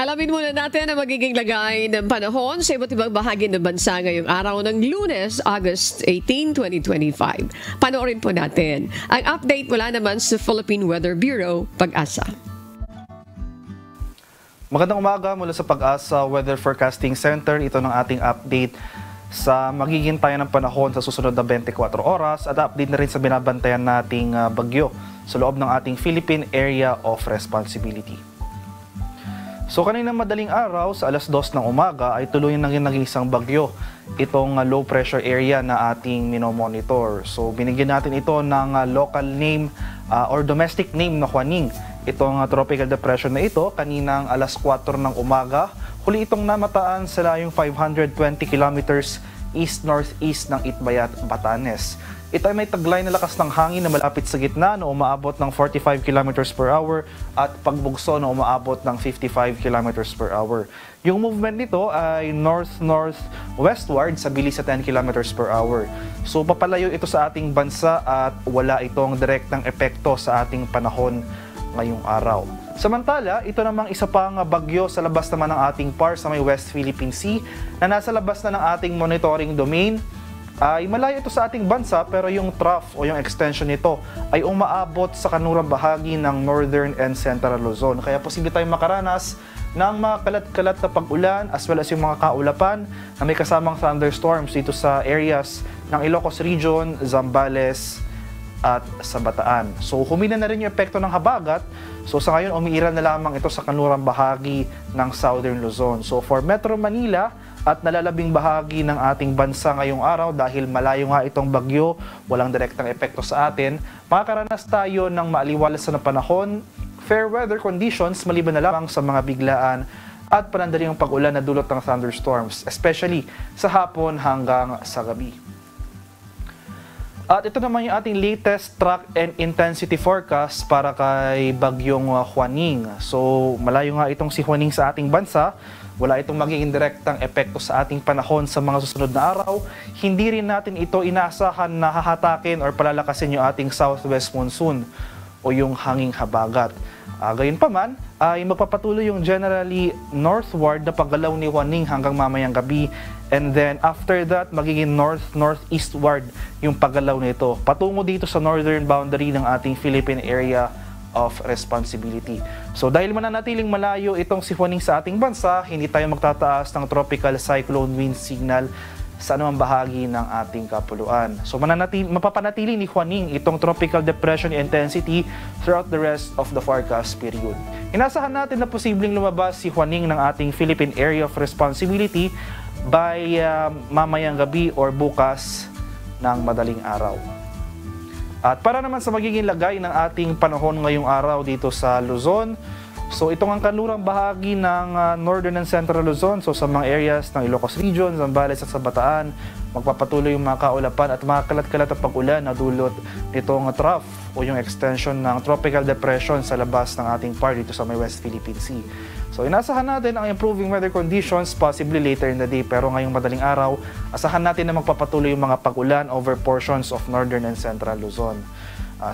Alamin muna natin ang magiging lagay ng panahon sa iba't ibang bahagi ng bansa ngayong araw ng Lunes, August 18, 2025. Panoorin po natin ang update mula naman sa Philippine Weather Bureau, Pag-asa. Magandang umaga mula sa Pag-asa Weather Forecasting Center. Ito ng ating update sa magiging tayo ng panahon sa susunod na 24 oras at update na rin sa binabantayan nating bagyo sa loob ng ating Philippine Area of Responsibility. So kaninang madaling araw sa alas 2 ng umaga ay tuloy nang naging isang bagyo itong low pressure area na ating minomonitor. So binigyan natin ito ng local name or domestic name na Juaning. Itong tropical depression na ito kaninang alas 4 ng umaga, huli itong namataan sa layong 520 kilometers east-northeast ng Itbayat, Batanes. Ito ay may taglay na lakas ng hangin na malapit sa gitna na umaabot ng 45 km per hour at pagbugso na umaabot ng 55 km per hour. Yung movement nito ay north-northwestward sa bilis sa 10 km per hour. So papalayo ito sa ating bansa at wala itong direktang epekto sa ating panahon ngayong araw. Samantala, ito namang isa pang bagyo sa labas naman ng ating PAR sa may West Philippine Sea na nasa labas na ng ating monitoring domain. Ay malayo ito sa ating bansa pero yung trough o yung extension nito ay umaabot sa kanurang bahagi ng Northern and Central Luzon. Kaya posible tayong makaranas ng mga kalat-kalat na pag-ulan as well as yung mga kaulapan na may kasamang thunderstorms dito sa areas ng Ilocos Region, Zambales at sa Bataan. So humina na rin yung epekto ng habagat. So sa ngayon umiiral na lamang ito sa kanurang bahagi ng Southern Luzon. So for Metro Manila at nalalabing bahagi ng ating bansa ngayong araw dahil malayo nga itong bagyo, walang direktang epekto sa atin, makakaranas tayo ng maaliwalas na panahon, fair weather conditions maliban na lamang sa mga biglaan at panandaliang pag-ulan na dulot ng thunderstorms, especially sa hapon hanggang sa gabi. At ito naman yung ating latest track and intensity forecast para kay bagyong Juaning. So malayo nga itong si Juaning sa ating bansa. Wala itong magiging direktang epekto sa ating panahon sa mga susunod na araw. Hindi rin natin ito inaasahan na hahatakin or palalakasin yung ating southwest monsoon o yung hanging habagat. Gayunpaman, ay magpapatuloy yung generally northward na paggalaw ni Juaning hanggang mamayang gabi. And then after that, magiging north-northeastward yung paggalaw nito patungo dito sa northern boundary ng ating Philippine Area of Responsibility. So dahil mananatiling malayo itong si Juaning sa ating bansa, hindi tayo magtataas ng tropical cyclone wind signal sa anumang bahagi ng ating kapuluan. So mapapanatili ni Juaning itong tropical depression intensity throughout the rest of the forecast period. Inasahan natin na posibleng lumabas si Juaning ng ating Philippine Area of Responsibility by mamayang gabi or bukas ng madaling araw. At para naman sa magiging lagay ng ating panahon ngayong araw dito sa Luzon, so itong ang kanlurang bahagi ng Northern and Central Luzon, so sa mga areas ng Ilocos Region, Zambales at sa Bataan, magpapatuloy yung mga kaulapan at mga kalat-kalat at pag-ulan na dulot nitong trough o yung extension ng tropical depression sa labas ng ating PAR dito sa may West Philippine Sea. So inasahan natin ang improving weather conditions possibly later in the day, pero ngayong madaling araw, asahan natin na magpapatuloy yung mga pag-ulan over portions of Northern and Central Luzon.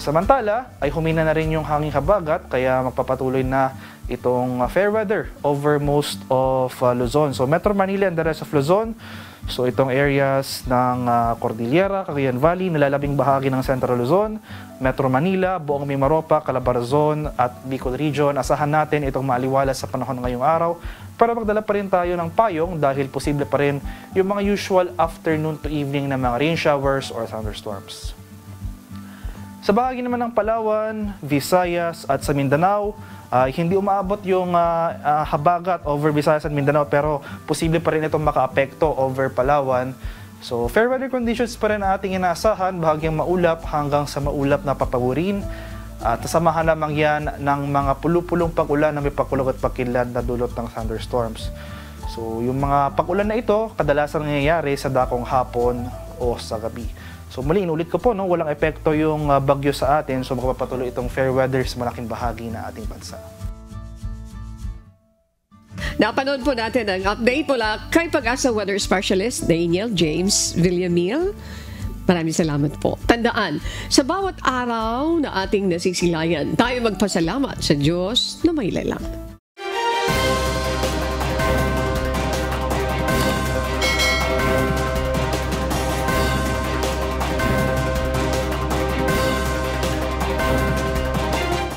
Samantala, ay humina na rin yung hanging habagat kaya magpapatuloy na itong fair weather over most of Luzon. So Metro Manila and the rest of Luzon, so itong areas ng Cordillera, Cagayan Valley, nalalabing bahagi ng Central Luzon, Metro Manila, buong Mimaropa, Calabarzon at Bicol Region. Asahan natin itong maaliwalas sa panahon ngayong araw para magdala pa rin tayo ng payong dahil posible pa rin yung mga usual afternoon to evening na mga rain showers or thunderstorms. Sa bahagi naman ng Palawan, Visayas at sa Mindanao, hindi umaabot yung habagat over Visayas at Mindanao pero posible pa rin itong makaapekto over Palawan. So fair weather conditions pa rin ating inaasahan, bahagyang maulap hanggang sa maulap na papagurin. At samahan lamang yan ng mga pulupulong pag-ulan na may pakulog at pakilad na dulot ng thunderstorms. So yung mga pag-ulan na ito, kadalasan nangyayari sa dakong hapon o sa gabi. So muli, inulit ko po, walang epekto yung bagyo sa atin, so magpapatuloy itong fair weather sa malaking bahagi na ating bansa. Napanood po natin ang update mula kay Pag-asa Weather Specialist Daniel James Villamil. Maraming salamat po. Tandaan, sa bawat araw na ating nasisilayan, tayo magpasalamat sa Diyos na may lalang.